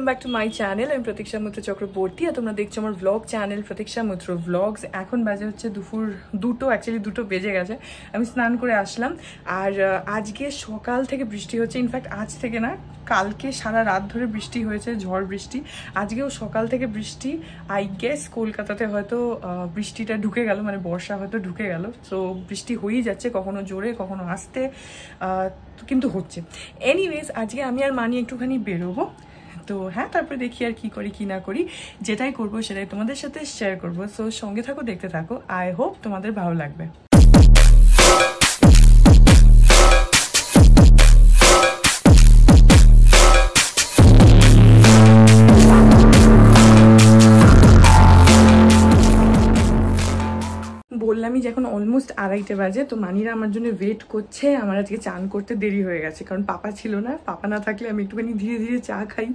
Welcome back to my channel. আমি প্রতীক্ষা মিত্র চক্রবর্তী আর তোমরা দেখছো আমার ব্লগ চ্যানেল প্রতীক্ষা মিত্র ব্লগস। এখন বাজে হচ্ছে দুপুর দুটো, অ্যাকচুয়ালি দুটো বেজে গেছে। আমি স্নান করে আসলাম আর আজকে সকাল থেকে বৃষ্টি হচ্ছে। ইনফ্যাক্ট আজ থেকে না, কালকে সারা রাত ধরে বৃষ্টি হয়েছে, ঝড় বৃষ্টি। আজকেও সকাল থেকে বৃষ্টি। আই গেস কলকাতাতে হয়তো বৃষ্টিটা ঢুকে গেল, মানে বর্ষা হয়তো ঢুকে গেল। তো বৃষ্টি হয়েই যাচ্ছে, কখনো জোরে কখনো আস্তে, কিন্তু হচ্ছে। এনিওয়েজ আজকে আমি আর মানি একটুখানি বেরোবো। তো হ্যাঁ, তারপরে দেখি আর কি করি কি না করি। যেটাই করবো সেটাই তোমাদের সাথে শেয়ার করবো। সো সঙ্গে থাকো, দেখতে থাকো। আই হোপ তোমাদের ভালো লাগবে। বললামই যে এখন অলমোস্ট 2:30 বাজে। তো মানিরা আমার জন্য ওয়েট করছে। আমার আজকে চান করতে দেরি হয়ে গেছে, কারণ পাপা ছিল না। পাপা না থাকলে আমি একটুখানি ধীরে ধীরে চা খাই,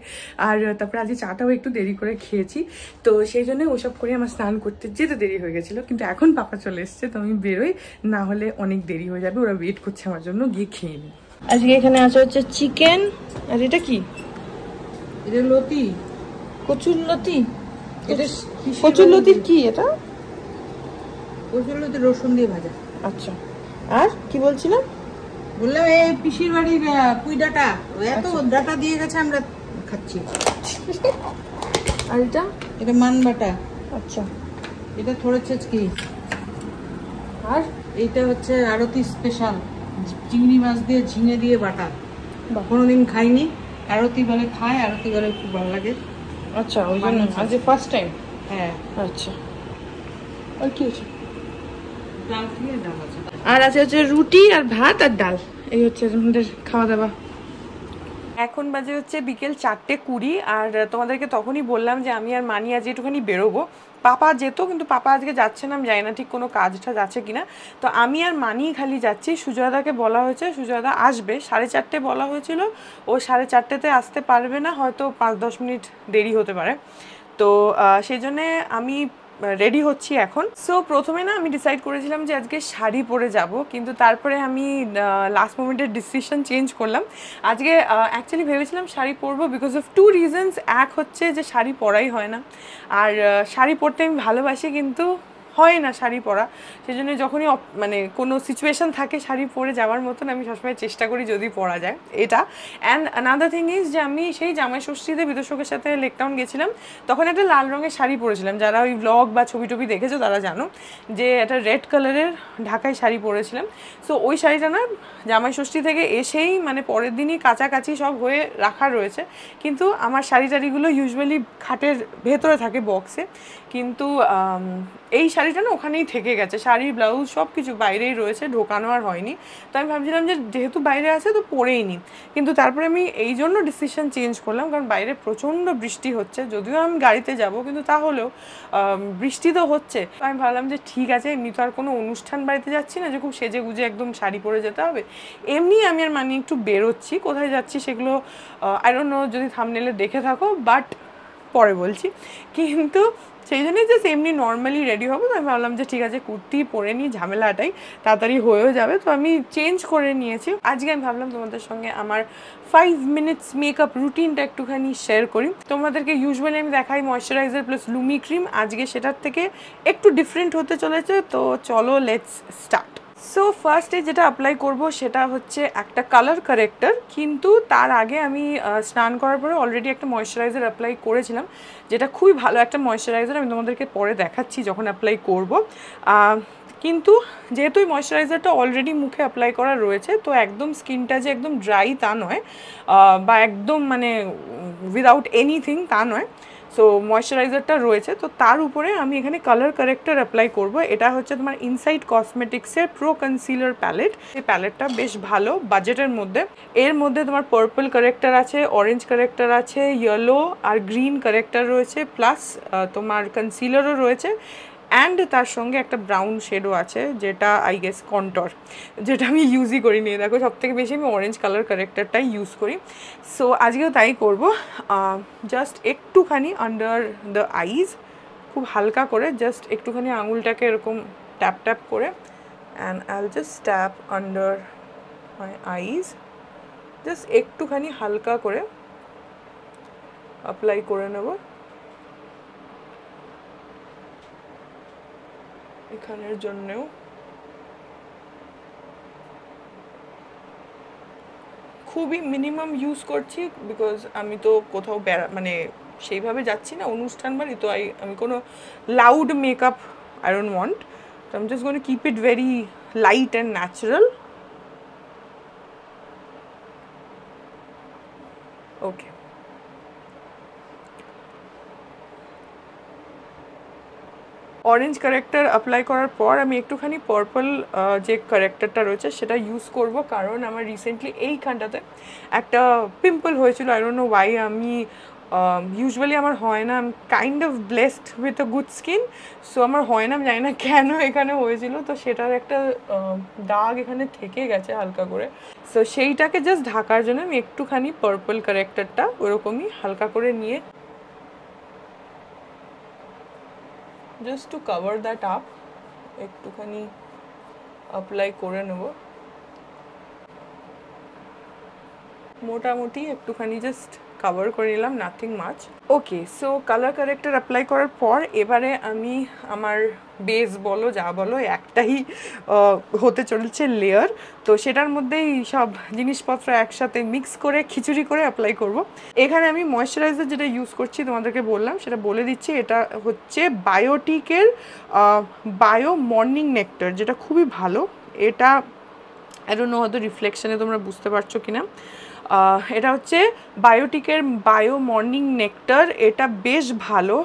আর তারপরে আজকে চাটাও একটু দেরি করে খেয়েছি। তো সেই জন্য ওসব করে আমার স্নান করতে যেতে দেরি হয়ে গেছিলো। কিন্তু এখন পাপা চলে এসছে, তো আমি বেরোই, না হলে অনেক দেরি হয়ে যাবে। ওরা ওয়েট করছে আমার জন্য, গিয়ে খেয়ে নিই। আজকে এখানে আছে হচ্ছে চিকেন। আর এটা কি? এটা লতি, কচুর লতি। এটা কচুর লতির কি এটা? কচুর লতি রসুন দিয়ে ভাজা। আচ্ছা, আর কি বলছিলাম? বললাম এই পিসির বাড়ির পুঁই ডাটা, এত ডাটা দিয়ে গেছে, আমরা খাচ্ছি। আর এটা? এটা মান বাটা। আচ্ছা, এটা থোড়া ছেচকি। আর এইটা হচ্ছে আরতি স্পেশাল, চিংড়ি মাছ দিয়ে ঝিঙে দিয়ে বাটা। কোনোদিন খাইনি, আরতি বলে খায়, আরতি বলে খুব ভালো লাগে। আচ্ছা, ওই জন্য আজ ফার্স্ট টাইম। হ্যাঁ। আচ্ছা, আর কি আছে? ডাল দিয়ে ডাল আছে। আর আছে হচ্ছে রুটি আর ভাত আর ডাল। এই হচ্ছে আমাদের খাওয়া দাওয়া। এখন বাজে হচ্ছে বিকেল 4:20। আর তোমাদেরকে তখনই বললাম যে আমি আর মানি আজ একটুখানি বেরোবো। পাপা যেত, কিন্তু পাপা আজকে যাচ্ছে না। আমি জানি না ঠিক কোনো কাজটা যাচ্ছে কিনা। তো আমি আর মানি খালি যাচ্ছি। সুজয়দাকে বলা হয়েছে, সুজয়দা আসবে 4:30 বলা হয়েছিল। ও 4:30-তে আসতে পারবে না, হয়তো 5-10 মিনিট দেরি হতে পারে। তো সেই জন্যে আমি রেডি হচ্ছি এখন। সো প্রথমে না আমি ডিসাইড করেছিলাম যে আজকে শাড়ি পরে যাব, কিন্তু তারপরে আমি লাস্ট মোমেন্টের ডিসিশন চেঞ্জ করলাম। আজকে অ্যাকচুয়ালি ভেবেছিলাম শাড়ি পরবো বিকজ অফ 2 রিজনস। এক হচ্ছে যে শাড়ি পরাই হয় না, আর শাড়ি পরতে আমি ভালোবাসি, কিন্তু হয় না শাড়ি পরা। সেই জন্য যখনই মানে কোনো সিচুয়েশান থাকে শাড়ি পরে যাওয়ার মতন, আমি সবসময় চেষ্টা করি যদি পরা যায় এটা। অ্যান্ড আনাদার থিং ইজ যে আমি সেই জামাই ষষ্ঠীতে বিদর্শকের সাথে লেকটাউন গেছিলাম, তখন একটা লাল রঙের শাড়ি পরেছিলাম। যারা ওই ব্লগ বা ছবি টবি দেখেছো তারা জানো যে একটা রেড কালারের ঢাকায় শাড়ি পরেছিলাম। সো ওই শাড়িটা না জামাই ষষ্ঠী থেকে এসেই মানে পরের দিনই কাছাকাছি সব হয়ে রাখা রয়েছে। কিন্তু আমার শাড়ি টাড়িগুলো ইউজুয়ালি খাটের ভেতরে থাকে, বক্সে। কিন্তু এই শাড়িটা না ওখানেই থেকে গেছে। শাড়ি ব্লাউজ সব কিছু বাইরেই রয়েছে, ঢোকানো আর হয়নি। তো আমি ভাবছিলাম যে যেহেতু বাইরে আছে তো পরেই নিই। কিন্তু তারপরে আমি এই জন্য ডিসিশন চেঞ্জ করলাম, কারণ বাইরে প্রচণ্ড বৃষ্টি হচ্ছে। যদিও আমি গাড়িতে যাব, কিন্তু তাহলেও বৃষ্টি তো হচ্ছে। তো আমি ভাবলাম যে ঠিক আছে, এমনি তো আর কোনো অনুষ্ঠান বাড়িতে যাচ্ছি না যে খুব সেজে গুজে একদম শাড়ি পরে যেতে হবে। এমনি আমি আর মানে একটু বেরোচ্ছি, কোথায় যাচ্ছি সেগুলো আই ডোন্ট নো, যদি থাম্বনেলে দেখে থাকো, বাট পরে বলছি। কিন্তু সেই জন্যই জাস্ট এমনি নর্মালি রেডি হবো। তো আমি ভাবলাম যে ঠিক আছে, কুর্তি পরে নিই, ঝামেলাটাই তাড়াতাড়ি হয়েও যাবে। তো আমি চেঞ্জ করে নিয়েছি। আজকে আমি ভাবলাম তোমাদের সঙ্গে আমার 5 মিনিটস মেকআপ রুটিনটা একটুখানি শেয়ার করি। তোমাদেরকে ইউজুয়ালি আমি দেখাই ময়শ্চারাইজার প্লাস লুমি ক্রিম। আজকে সেটার থেকে একটু ডিফারেন্ট হতে চলেছে। তো চলো, লেটস স্টার্ট। সো ফার্স্টে যেটা অ্যাপ্লাই করব সেটা হচ্ছে একটা কালার কারেক্টার। কিন্তু তার আগে আমি স্নান করার পরে অলরেডি একটা ময়শ্চারাইজার অ্যাপ্লাই করেছিলাম, যেটা খুবই ভালো একটা ময়শ্চারাইজার। আমি তোমাদেরকে পরে দেখাচ্ছি যখন অ্যাপ্লাই করব। কিন্তু যেহেতু এই ময়শ্চারাইজারটা অলরেডি মুখে অ্যাপ্লাই করা রয়েছে, তো একদম স্কিনটা যে একদম ড্রাই তা নয়, বা একদম মানে উইদাউট এনিথিং তা নয়। সো ময়শ্চারাইজারটা রয়েছে, তো তার উপরে আমি এখানে কালার কারেক্টার অ্যাপ্লাই করব। এটা হচ্ছে তোমার ইনসাইড কসমেটিক্সের প্রো কনসিলার প্যালেট। এই প্যালেটটা বেশ ভালো বাজেটের মধ্যে। এর মধ্যে তোমার পার্পল কারেক্টার আছে, অরেঞ্জ কারেক্টার আছে, ইয়েলো আর গ্রিন কারেক্টার রয়েছে, প্লাস তোমার কনসিলারও রয়েছে। অ্যান্ড তার সঙ্গে একটা ব্রাউন শেডও আছে, যেটা আই গেস কন্টর, যেটা আমি ইউজই করি। নিয়ে দেখো, সবথেকে বেশি আমি অরেঞ্জ কালার কারেক্টারটাই ইউজ করি। সো আজকেও তাই করব। জাস্ট একটুখানি আন্ডার দ্য আইজ, খুব হালকা করে জাস্ট একটুখানি আঙুলটাকে এরকম ট্যাপ ট্যাপ করে, and I will just tap under my eyes, just একটুখানি হালকা করে অ্যাপ্লাই করে নেব। এখানের জন্যেও খুবই মিনিমাম ইউজ করছি, বিকজ আমি তো কোথাও মানে সেইভাবে যাচ্ছি না অনুষ্ঠান বাড়ি, তো আমি কোনো loud makeup I don't want, তো I am just gonna keep it very light and natural. Okay, orange corrector apply করার পর আমি একটুখানি পার্পল যে কারেক্টারটা রয়েছে সেটা ইউজ করব, কারণ আমার রিসেন্টলি এইখানটাতে একটা পিম্পল হয়েছিল। I don't know Y. আমি ইউজুয়ালি আমার হয় না, I am kind of blessed with a good skin, so আমার হয় না, আমি জানি না কেন এখানে হয়েছিল। তো সেটার একটা দাগ এখানে থেকে গেছে হালকা করে, সো সেইটাকে জাস্ট ঢাকার জন্য আমি একটুখানি পার্পল কারেক্টারটা ওরকমই হালকা করে নিয়ে just to cover that up একটুখানি অ্যাপ্লাই করে নেব। মোটামুটি একটুখানি জাস্ট কভার করে নিলাম, nothing much. Okay, so colour corrector apply করার পর এবারে আমি আমার বেস বলো যা বলো একটাই হতে চলছে লেয়ার, তো সেটার মধ্যেই সব জিনিসপত্র একসাথে মিক্স করে খিচুড়ি করে অ্যাপ্লাই করব। এখানে আমি ময়শ্চারাইজার যেটা ইউজ করছি তোমাদেরকে বললাম, সেটা বলে দিচ্ছি। এটা হচ্ছে বায়োটিকের বায়ো মর্নিং নেক্টার, যেটা খুবই ভালো। এটা আই ডোন্ট নো হয়তো রিফ্লেকশনে তোমরা বুঝতে পারছো কিনা। এটা হচ্ছে বায়োটিকের বায়ো মর্নিং নেক্টার, এটা বেশ ভালো।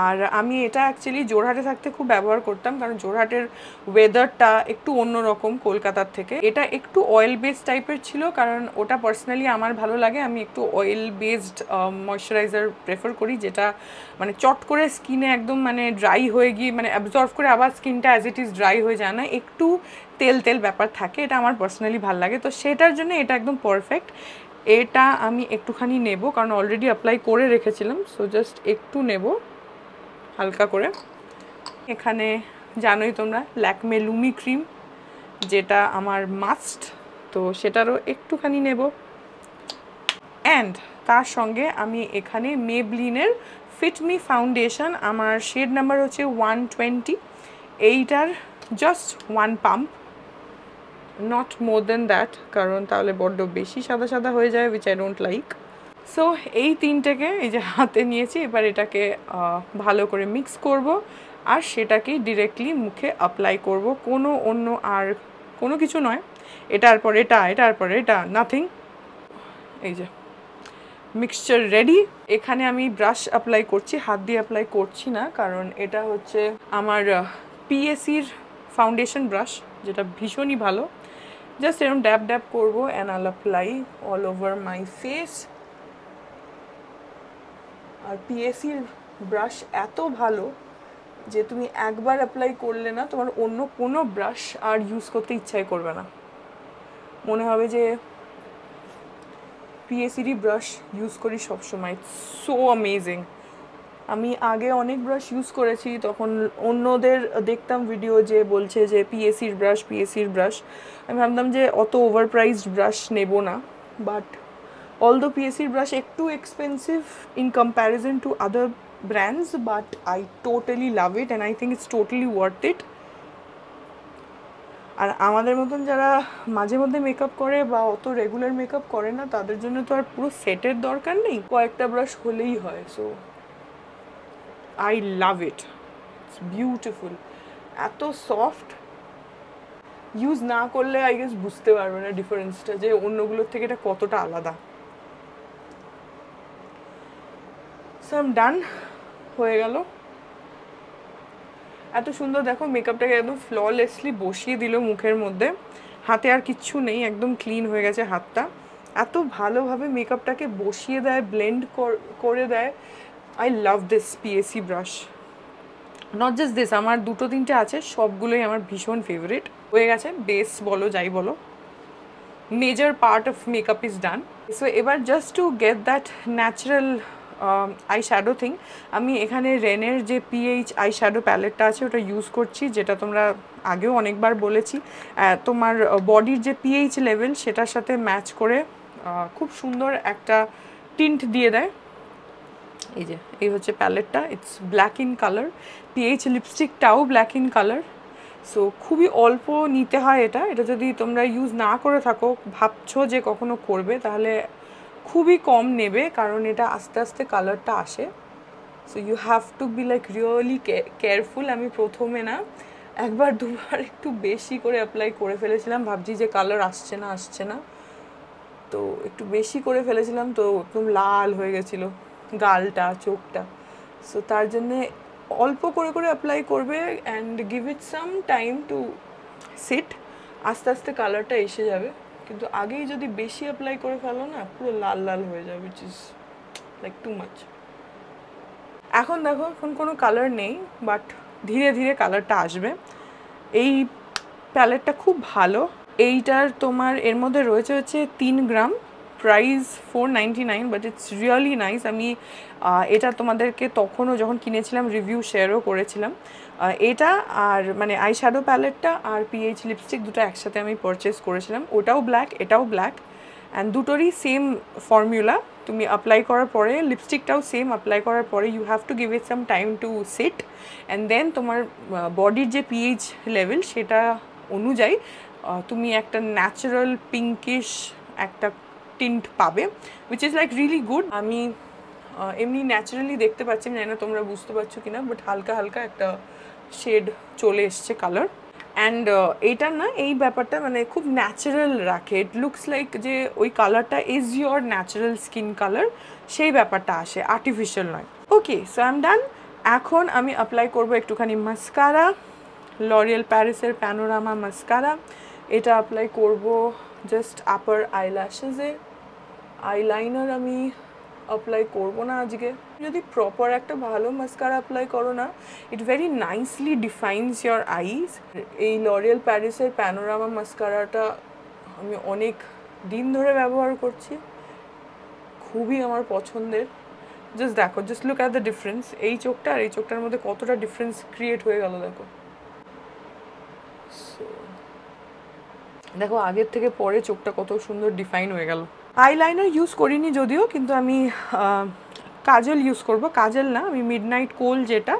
আর আমি এটা অ্যাকচুয়ালি জোরহাটে থাকতে খুব ব্যবহার করতাম, কারণ জোরহাটের ওয়েদারটা একটু অন্যরকম কলকাতার থেকে। এটা একটু অয়েল বেসড টাইপের ছিল, কারণ ওটা পার্সোনালি আমার ভালো লাগে। আমি একটু অয়েল বেসড ময়শ্চারাইজার প্রেফার করি, যেটা মানে চট করে স্কিনে একদম মানে ড্রাই হয়ে গিয়ে মানে অ্যাবজর্ভ করে আবার স্কিনটা অ্যাজ ইট ইজ ড্রাই হয়ে যায় না, একটু তেল তেল ব্যাপার থাকে। এটা আমার পার্সোনালি ভালো লাগে, তো সেটার জন্য এটা একদম পারফেক্ট। এটা আমি একটুখানি নেব, কারণ অলরেডি অ্যাপ্লাই করে রেখেছিলাম, সো জাস্ট একটু নেব হালকা করে। এখানে জানোই তোমরা ল্যাকমে লুমি ক্রিম, যেটা আমার মাস্ট, তো সেটারও একটুখানি নেব। অ্যান্ড তার সঙ্গে আমি এখানে মেবলিনের ফিট মি ফাউন্ডেশন, আমার শেড নাম্বার হচ্ছে 120, এইটার just 1 pump, not more than that, কারণ তাহলে বড্ড বেশি সাদা সাদা হয়ে যায়, which I don't like. So এই তিনটেকে এই যে হাতে নিয়েছি, এবার এটাকে ভালো করে মিক্স করব, আর সেটাকেই ডিরেক্টলি মুখে অ্যাপ্লাই করব, কোনো অন্য আর কোনো কিছু নয়। এটার পর এটা, এটার পর এটা, নাথিং। এই যে মিক্সচার রেডি। এখানে আমি ব্রাশ অ্যাপ্লাই করছি, হাত দিয়ে অ্যাপ্লাই করছি না, কারণ এটা হচ্ছে আমার পিএসির ফাউন্ডেশন ব্রাশ, যেটা ভীষণই ভালো। জাস্ট এরকম ড্যাব ড্যাব করবো and I'll apply all over my face. আর পিএসির ব্রাশ এত ভালো যে তুমি একবার অ্যাপ্লাই করলে না, তোমার অন্য কোনো ব্রাশ আর ইউজ করতে ইচ্ছাই করবে না, মনে হবে যে পিএসিরই ব্রাশ ইউজ করি সবসময়। So amazing. আমি আগে অনেক ব্রাশ ইউজ করেছি, তখন অন্যদের দেখতাম ভিডিও যে বলছে যে পিএসির ব্রাশ, পিএসির ব্রাশ। আমি ভাবতাম যে অত ওভার প্রাইসড ব্রাশ নেব না, বাট although PSC brush একটু expensive in comparison to other brands, but I totally love it and I think it's totally worth it. আর আমাদের মতন যারা মাঝে মধ্যে মেকআপ করে বা অত রেগুলার মেকআপ করে না, তাদের জন্য তো আর পুরো সেটের দরকার নেই, কয়েকটা ব্রাশ হলেই হয়। So I love it, it's beautiful, এত সফট। ইউজ না করলে আই গেস বুঝতে পারবে না ডিফারেন্সটা, যে অন্যগুলোর থেকে এটা কতটা আলাদা। সো আই এম ডান, হয়ে গেল। এত সুন্দর দেখো মেকআপটাকে একদম ফ্ললেসলি বসিয়ে দিল মুখের মধ্যে, হাতে আর কিচ্ছু নেই, একদম ক্লিন হয়ে গেছে হাতটা। এত ভালোভাবে মেকআপটাকে বসিয়ে দেয়, ব্লেন্ড করে দেয়। I love this PAC brush. Not just this, আমার দুটো তিনটে আছে, সবগুলোই আমার ভীষণ ফেভারিট। হয়ে গেছে, বেস বলো যাই বলো, major part of makeup is done. So এবার just to get that natural eye shadow thing, আমি এখানে রেনের যে পিএইচ আই শ্যাডো প্যালেটটা আছে ওটা ইউজ করছি, যেটা তোমরা আগেও অনেকবার বলেছি। তোমার বডির যে পিএইচ লেভেল সেটার সাথে ম্যাচ করে খুব সুন্দর একটা টিন্ট দিয়ে দেয়। এই যে এই হচ্ছে প্যালেটটা, it's black in colour. PH লিপস্টিকটাও ব্ল্যাক ইন কালার। সো খুবই অল্প নিতে হয় এটা। এটা যদি তোমরা ইউজ না করে থাকো, ভাবছো যে কখনো করবে, তাহলে খুবই কম নেবে, কারণ এটা আস্তে আস্তে কালারটা আসে। So you have to be like really careful. আমি প্রথমে না একবার দুবার একটু বেশি করে অ্যাপ্লাই করে ফেলেছিলাম, ভাবছি যে কালার আসছে না, তো একটু বেশি করে ফেলেছিলাম, তো একদম লাল হয়ে গেছিলো গালটা, চোখটা। সো তার জন্যে অল্প করে করে অ্যাপ্লাই করবে and give it some time to sit. আস্তে আস্তে কালারটা এসে যাবে, কিন্তু আগেই যদি বেশি অ্যাপ্লাই করে ফেলো না, পুরো লাল লাল হয়ে যাবে, which is like too much. এখন দেখো এখন কোনো কালার নেই, বাট ধীরে ধীরে কালারটা আসবে। এই প্যালেটটা খুব ভালো। এইটার তোমার এর মধ্যে রয়েছে হচ্ছে 3 gram, price 499, but it's really nice. আমি এটা তোমাদেরকে তখনও যখন কিনেছিলাম রিভিউ শেয়ারও করেছিলাম। এটা আর মানে আই শ্যাডো প্যালেটটা আর পিএইচ লিপস্টিক দুটো একসাথে আমি পারচেস করেছিলাম। ওটাও ব্ল্যাক, এটাও ব্ল্যাক, অ্যান্ড দুটোরই সেম ফর্মুলা। তুমি অ্যাপ্লাই করার পরে, লিপস্টিকটাও সেম, অ্যাপ্লাই করার পরে you have to give it some time to sit, and then তোমার বডির যে পিএইচ লেভেল সেটা অনুযায়ী তুমি একটা ন্যাচারাল পিঙ্কিশ একটা টিন্ট পাবে, which is like really good. আমি এমনি ন্যাচারালি দেখতে পাচ্ছি, আমি জানি না তোমরা বুঝতে পারছো কিনা, বাট হালকা হালকা একটা শেড চলে এসছে কালার। অ্যান্ড এইটার না এই ব্যাপারটা মানে খুব ন্যাচারাল রাখে। ইট লুকস লাইক যে ওই কালারটা is your natural skin colour, সেই ব্যাপারটা আসে, আর্টিফিশিয়াল নয়। ওকে, সো আই এম ডান। এখন আমি অ্যাপ্লাই করবো একটুখানি মাস্কারা, লরিয়াল প্যারিসের প্যানোরামা মাস্কারা। এটা অ্যাপ্লাই করব জাস্ট আপার আইল্যাশেসে। আইলাইনার আমি অ্যাপ্লাই করবো না আজকে। যদি প্রপার একটা ভালো মাস্কারা অ্যাপ্লাই করো না, it very nicely defines your আইজ। এই লরিয়াল প্যারিসের প্যানোরামা মাস্কারাটা আমি অনেক দিন ধরে ব্যবহার করছি, খুবই আমার পছন্দের। জাস্ট দেখো, just look at the difference. এই চোখটা আর এই চোখটার মধ্যে কতটা ডিফারেন্স ক্রিয়েট হয়ে গেল দেখো। দেখো আগের থেকে পরে চোখটা কত সুন্দর ডিফাইন হয়ে গেল। আইলাইনার ইউজ করিনি যদিও, কিন্তু আমি কাজল ইউজ করব। কাজল না, আমি মিডনাইট কোল যেটা,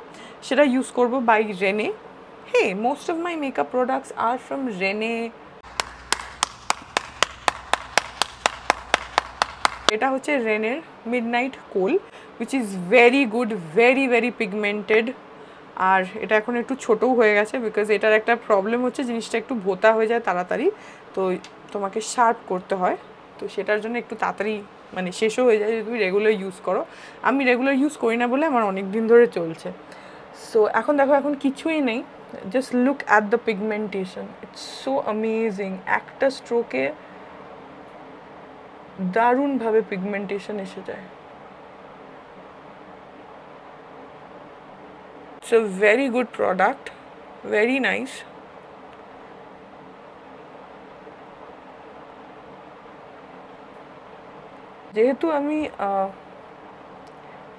সেটা ইউজ করব by Renee. Hey, most of my makeup products are from Renee. এটা হচ্ছে রেনের midnight coal, which is very good, very very pigmented. আর এটা এখন একটু ছোটও হয়ে গেছে, বিকজ এটার একটা প্রবলেম হচ্ছে জিনিসটা একটু ভোতা হয়ে যায় তাড়াতাড়ি, তো তোমাকে শার্প করতে হয়, তো সেটার জন্য একটু তাড়াতাড়ি মানে শেষও হয়ে যায় যদি তুমি রেগুলার ইউজ করো। আমি রেগুলার ইউজ করি না বলে আমার অনেক দিন ধরে চলছে। সো এখন দেখো, এখন কিছুই নেই, just look at the pigmentation, it's so amazing. একটা স্ট্রোকে দারুণভাবে পিগমেন্টেশন এসে যায়। It's a very good product, very nice. যেহেতু আমি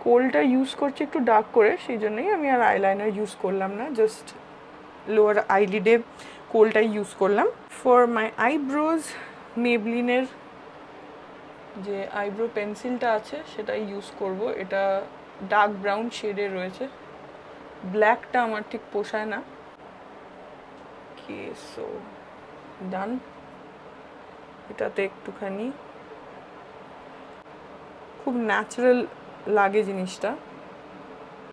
কোলটা ইউজ করছি একটু ডার্ক করে, সেই জন্যই আমি আর আইলাইনার ইউজ করলাম না, জাস্ট লোয়ার আইলিডে কোলটাই ইউজ করলাম। ফর মাই আইব্রোজ মেবলিনের যে আইব্রো পেন্সিলটা আছে সেটাই ইউজ করব। এটা ডার্ক ব্রাউন শেডে রয়েছে, ব্ল্যাকটা আমার ঠিক পোষায় না। ওকে, সো ডান। এটাতে একটুখানি খুব ন্যাচারাল লাগে জিনিসটা।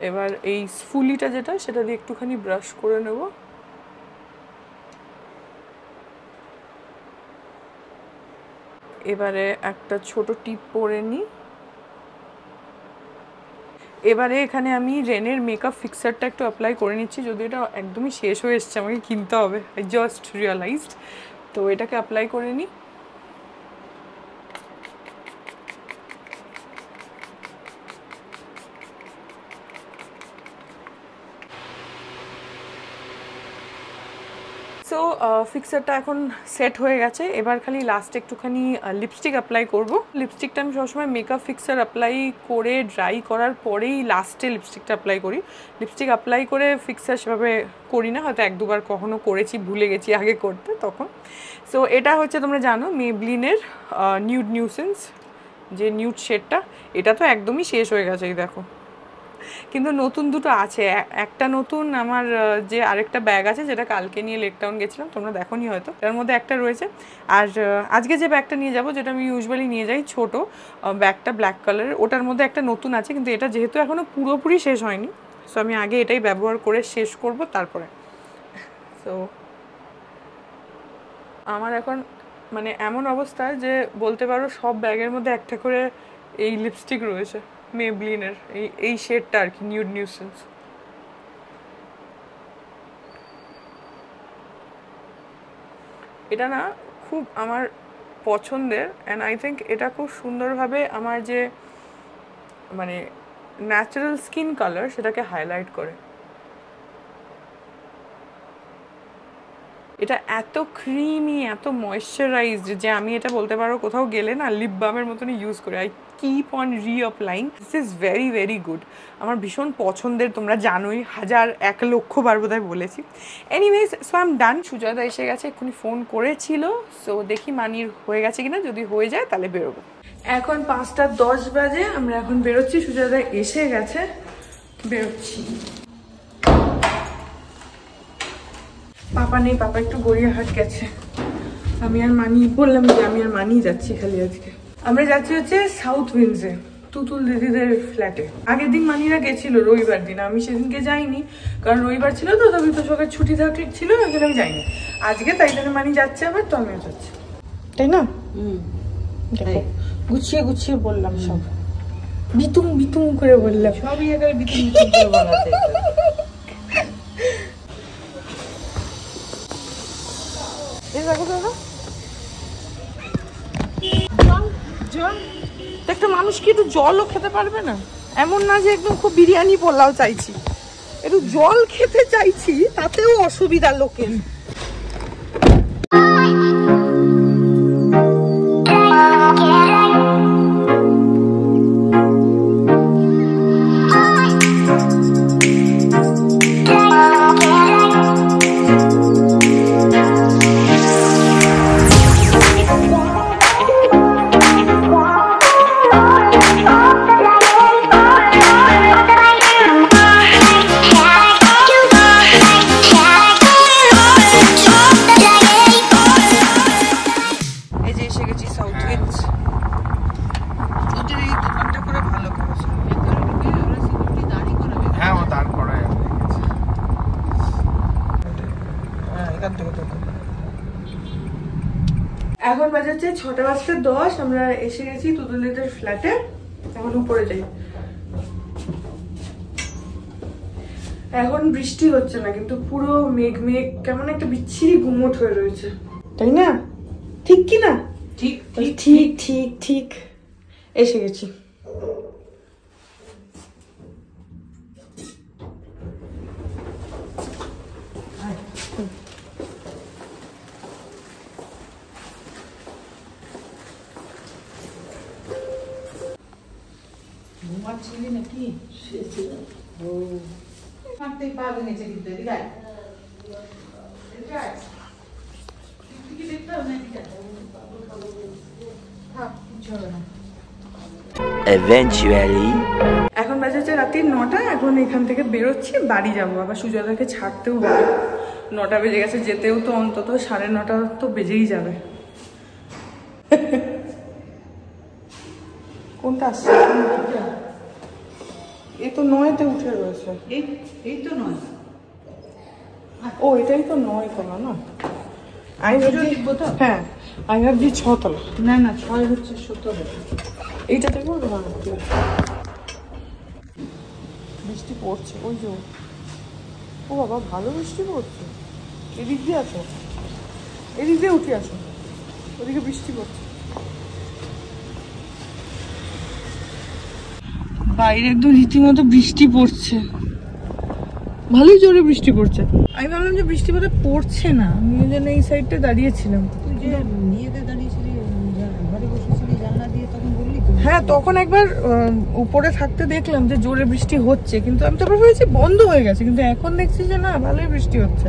এবার এই স্ফুলিটা যেটা, সেটা দিয়ে একটুখানি ব্রাশ করে নেব। এবারে একটা ছোট টিপ পরে নিই। এবারে এখানে আমি রেনের মেকআপ ফিক্সারটা একটু অ্যাপ্লাই করে নিচ্ছি, যদিও এটা একদমই শেষ হয়ে এসছে, আমাকে কিনতে হবে, আই জাস্ট রিয়ালাইজড। তো এটাকে অ্যাপ্লাই করে নিই। সো ফিক্সারটা এখন সেট হয়ে গেছে। এবার খালি লাস্টে একটুখানি লিপস্টিক অ্যাপ্লাই করব। লিপস্টিকটা আমি সবসময় মেকআপ ফিক্সার অ্যাপ্লাই করে ড্রাই করার পরেই লাস্টে লিপস্টিকটা অ্যাপ্লাই করি। লিপস্টিক অ্যাপ্লাই করে ফিক্সার সেভাবে করি না, হয়তো এক দুবার কখনো করেছি, ভুলে গেছি আগে করতে তখন। সো এটা হচ্ছে তোমরা জানো মেবলিনের নিউড নিউসেন্স যে নিউড শেডটা, এটা তো একদমই শেষ হয়ে গেছে এই দেখো। কিন্তু নতুন দুটো আছে, একটা নতুন আমার যে আরেকটা ব্যাগ আছে যেটা কালকে নিয়ে লেক টাউন গেছিলাম, তোমরা দেখোনি হয়তো, তার মধ্যে একটা রয়েছে। আর আজকে যে ব্যাগটা নিয়ে যাব, যেটা আমি ইউজুয়ালি নিয়ে যাই, ছোট ব্যাগটা ব্ল্যাক কালারের, ওটার মধ্যে একটা নতুন আছে, কিন্তু এটা যেহেতু এখনও পুরোপুরি শেষ হয়নি, সো আমি আগে এটাই ব্যবহার করে শেষ করব তারপরে। সো আমার এখন মানে এমন অবস্থা যে বলতে পারো সব ব্যাগের মধ্যে একটা করে এই লিপস্টিক রয়েছে, মেবলিনের এই শেডটা আর কি, নিউড নিউসেন্স। এটা না খুব আমার পছন্দের, অ্যান্ড আই থিঙ্ক এটা খুব সুন্দরভাবে আমার যে মানে ন্যাচারাল স্কিন কালার সেটাকে হাইলাইট করে। এটা এত ক্রিমি, এত ময়েশ্চারাইজড যে আমি এটা বলতে পারো কোথাও গেলে না লিপ বামের মতনই ইউজ করি। I keep on reapplying. This is very very good, আমার ভীষণ পছন্দের, তোমরা জানোই, 1000-1,00,000 বার বোধহয় বলেছি। Anyways, so I am done. Sujata এসে গেছে, এক্ষুনি ফোন করেছিল, সো দেখি মানির হয়ে গেছে কিনা, যদি হয়ে যায় তাহলে বেরোবো। এখন 5:10 বাজে, আমরা এখন বেরোচ্ছি, সুজাতা এসে গেছে, বেরোচ্ছি। পাপা নেই, পাপা একটু গড়িয়াহাট গেছে, আমি আর মানি বললাম যে আমি আর মানি যাচ্ছি খালি আজকে। আমরা যাচ্ছি হচ্ছে সাউথ উইন্ডসে, তুতুল দিদিদের ফ্ল্যাটে। আগের দিন মানিরা গেছিল রবিবার দিন, আমি সেদিনকে যাইনি, কারণ রবিবার ছিল তো, তবে তো সকাল ছুটি থাকলে ছিল, ওই জন্য আমি যাইনি আজকে, তাই জন্য মানি যাচ্ছে আবার, তো আমিও যাচ্ছি, তাই না? গুছিয়ে গুছিয়ে বললাম সব, বিতুম বিতুম করে বললাম, সবই একেবারে বিতুম বিতুম করে বলা যায়। একটা মানুষ কি একটু জলও খেতে পারবে না? এমন না যে একদম খুব বিরিয়ানি পোলাও চাইছি, একটু জল খেতে চাইছি, তাতেও অসুবিধা লোকের। এখন বাজে হচ্ছে 6:10, আমরা এসে গেছি তুতুলদের ফ্ল্যাটে, এখন উপরে যাই। এখন বৃষ্টি হচ্ছে না, কিন্তু পুরো মেঘ মেঘ, কেমন একটা বিচ্ছিরি গুমোট হয়ে রয়েছে, তাই না? ঠিক কি না? ঠিক ঠিক ঠিক ঠিক, এসে গেছি। ঘুমাচ্ছিলি নাকি? ও মারতেই পা ভেঙেছে কিন্তু, এদিকে আয়। দেখতে হবে না, এদিকে আয়। থাক, কিছু হবে না। Eventually. এখন বাজে হচ্ছে রাত্রি 9টা, এখন এখান থেকে বেরোচ্ছি, বাড়ি যাবো, আবার সুজাতাকে ছাড়তেও হবে, 9টা বেজে গেছে, যেতেও তো অন্তত 9:30 তো বেজেই যাবে। কোনটা আসছে? এ তো 9তে উঠে রয়েছে। এই তো নয়, ও এটাই তো 9 তলা না? আমি দেখবো তো। হ্যাঁ, আমি ভাবছি 6 তলা। না না, 6 হচ্ছে 17। এইটা দেখবো। বৃষ্টি পড়ছে, ওই যে, ও বাবা ভালো বৃষ্টি পড়ছে। এদিক দিয়ে আসো, এদিক দিয়ে উঠে আসো, ওদিকে বৃষ্টি পড়ছে। বাইরে একদম রীতিমতো বৃষ্টি পড়ছে, ভালোই জোরে বৃষ্টি পড়ছে। আমি ভাবলাম যে বৃষ্টি বোধহয় পড়ছে না, আমি ওই জন্য এই সাইডটা দাঁড়িয়েছিলাম। তুই যে নিয়েতে দাঁড়িয়েছিলি, ঘরে বসেছিলি জানলা দিয়ে, তখন বললি তো? হ্যাঁ, তখন একবার উপরে থাকতে দেখলাম যে জোরে বৃষ্টি হচ্ছে, কিন্তু আমি তারপর ভেবেছি বন্ধ হয়ে গেছে, কিন্তু এখন দেখছি যে না, ভালোই বৃষ্টি হচ্ছে।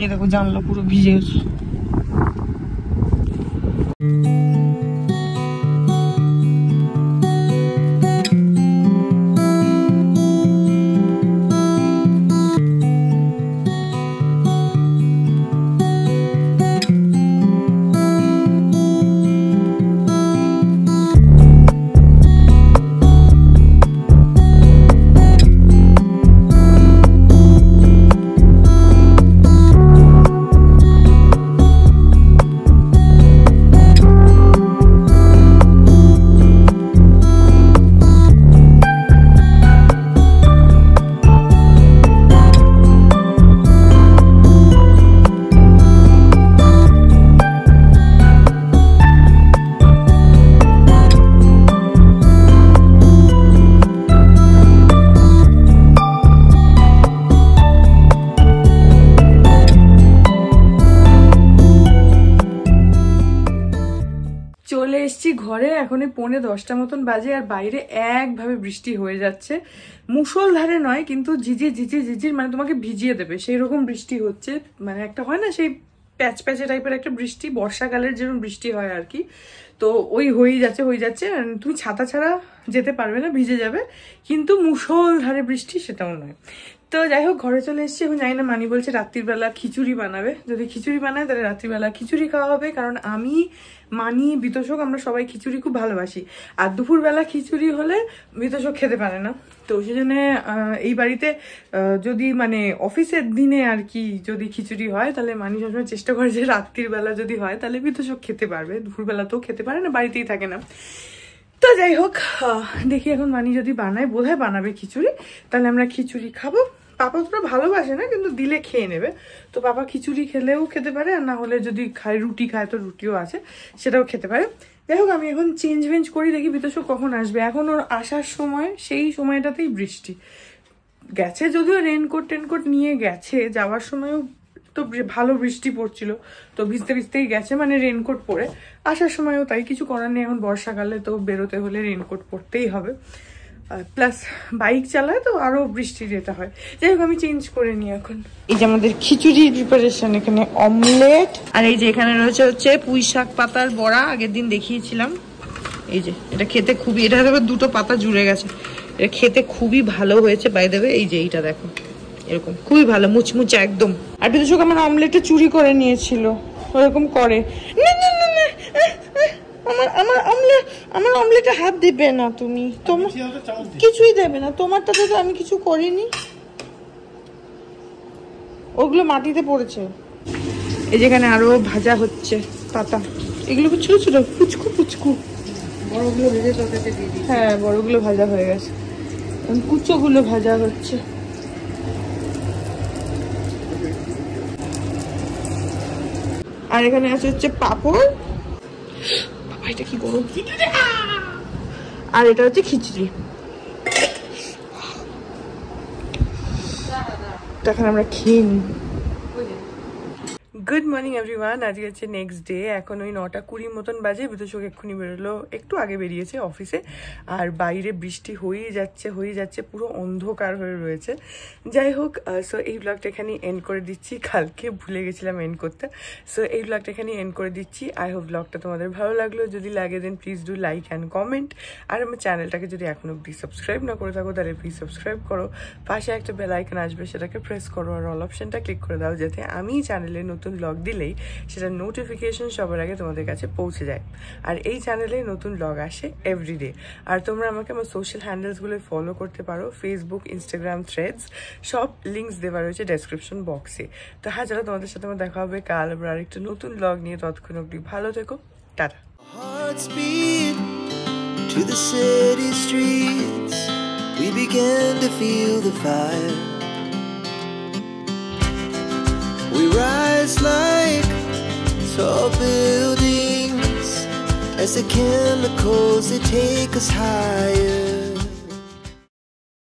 এই দেখো জানলা পুরো ভিজে গেছে। এসছি ঘরে, এখন 9:45 মতন বাজে, আর বাইরে একভাবে বৃষ্টি হয়ে যাচ্ছে। মুষলধারে নয়, কিন্তু ঝিঝির মানে তোমাকে ভিজিয়ে দেবে সেই রকম বৃষ্টি হচ্ছে। মানে একটা হয় না সেই প্যাচ প্যাচে টাইপের একটা বৃষ্টি, বর্ষাকালের যেরকম বৃষ্টি হয় আর কি। তো ওই হয়ে যাচ্ছে, তুমি ছাতা ছাড়া যেতে পারবে না, ভিজে যাবে। কিন্তু মুষলধারে বৃষ্টি সেটাও নয়। তো যাই হোক, ঘরে চলে এসেছি। এখন জানি না, মানি বলছে রাত্রির বেলা খিচুড়ি বানাবে। যদি খিচুড়ি বানায় তাহলে রাত্রিবেলা খিচুড়ি খাওয়া হবে, কারণ আমি, মানি, বিতোষক আমরা সবাই খিচুড়ি খুব ভালোবাসি। আর দুপুরবেলা খিচুড়ি হলে বিতোষক খেতে পারে না। তো সেই জন্য এই বাড়িতে যদি মানে অফিসের দিনে আর কি যদি খিচুড়ি হয়, তাহলে মানি সবসময় চেষ্টা করে যে রাত্রির বেলা যদি হয় তাহলে বিতোষক খেতে পারবে, দুপুরবেলাতেও খেতে পারে না, বাড়িতেই থাকে না। তো যাই হোক, দেখি এখন মানি যদি বানায়, বোধহয় বানাবে খিচুড়ি, তাহলে আমরা খিচুড়ি খাবো। পাপা তোরা ভালোবাসে না, কিন্তু দিলে খেয়ে নেবে। তো পাপা খিচুড়ি খেলেও খেতে পারে, আর না হলে যদি খায়, রুটি খায় তো রুটিও আছে, সেটাও খেতে পারে। যাই হোক, আমি এখন চেঞ্জ করি, দেখি বিতোষক কখন আসবে। এখন ওর আসার সময়, সেই সময়টাতেই বৃষ্টি গেছে, যদিও রেনকোট নিয়ে গেছে, যাওয়ার সময়ও তো ভালো বৃষ্টি পড়ছিল, তো ভিজতেই গেছে, মানে রেনকোট পরে। আসার সময়ও তাই, কিছু করার নেই, এখন বর্ষাকালে তো বেরোতে হলে রেনকোট পরতেই হবে। প্লাস বাইক চালায় তো আরো বৃষ্টি যেতে হয়। যাই হোক, আমি চেঞ্জ করে নিই এখন। এই যে আমাদের খিচুড়ির প্রিপারেশন, এখানে অমলেট, আর এই যে এখানে রয়েছে হচ্ছে পুঁই শাক পাতার বড়া, আগের দিন দেখিয়েছিলাম। এই যে এটা খেতে খুবই, এটা দেখো 2টো পাতা জুড়ে গেছে, এটা খেতে খুবই ভালো হয়েছে বাই দ্য ওয়ে। এই যে এইটা দেখো, এরকম খুবই ভালো, মুচমুচে একদম। আর বিতোষক আমার অমলেটে চুরি করে নিয়েছিল, ওরকম করে। আমার অমলেটে হাত দিবে না তুমি, তোমার কিছুই দেবে না, তোমারটাতে তো আমি কিছু করিনি, ওগুলো মাটিতে পড়েছে। এই যেখানে আরো ভাজা হচ্ছে পাতা, এগুলো ছোট ছোট পুচকু, বড়গুলো ভেজে তরকারিতে দিয়ে দিই। হ্যাঁ, বড়গুলো ভাজা হয়ে গেছে, কুচোগুলো ভাজা হচ্ছে। আর এখানে আছে হচ্ছে পাঁপড়, এটা কি গরম, আর এটা হচ্ছে খিচুড়ি। এখন আমরা খেয়ে নিই। গুড মর্নিং এভরিওয়ান, আজকে হচ্ছে নেক্সট ডে। এখন ওই 9:20 মতন বাজে, বিতোষক এক্ষুনি বেরোলো, একটু আগে বেরিয়েছে অফিসে। আর বাইরে বৃষ্টি হয়েই যাচ্ছে, পুরো অন্ধকার হয়ে রয়েছে। যাই হোক, সো এই ব্লগটা এখানে এন্ড করে দিচ্ছি, কালকে ভুলে গেছিলাম এন্ড করতে। সো এই ব্লগটা এখানে এন্ড করে দিচ্ছি। আই হোপ ব্লগটা তোমাদের ভালো লাগলো, যদি লাগে then please do like and comment. আর আমার চ্যানেলটাকে যদি এখনো অব্দি সাবস্ক্রাইব না করে থাকো, তাহলে প্লিজ সাবস্ক্রাইব করো, পাশে একটা বেল আইকন আসবে, সেটাকে প্রেস করো, আর অল অপশনটা ক্লিক করে দাও, যাতে আমি চ্যানেলে নতুন ব্লগ দিলেই সেটা নোটিফিকেশন সবার আগে তোমাদের কাছে পৌঁছে যায়। আর এই চ্যানেলে নতুন ব্লগ আসে এভরিডে। আর তোমরা আমাকে আমার সোশ্যাল হ্যান্ডেলসগুলো ফলো করতে পারো, ফেসবুক, ইনস্টাগ্রাম, থ্রেডস, সব লিঙ্কস দেওয়া রয়েছে ডেসক্রিপশন বক্সে। তো হ্যাঁ, চলো, তোমাদের সাথে আমার দেখা হবে কাল আবার আরেকটা নতুন ব্লগ নিয়ে। ততক্ষণ অবধি ভালো থেকো, tata. Hearts beat to the city streets. We began to feel the fire. We rise like tall buildings as the chemicals, they take us higher.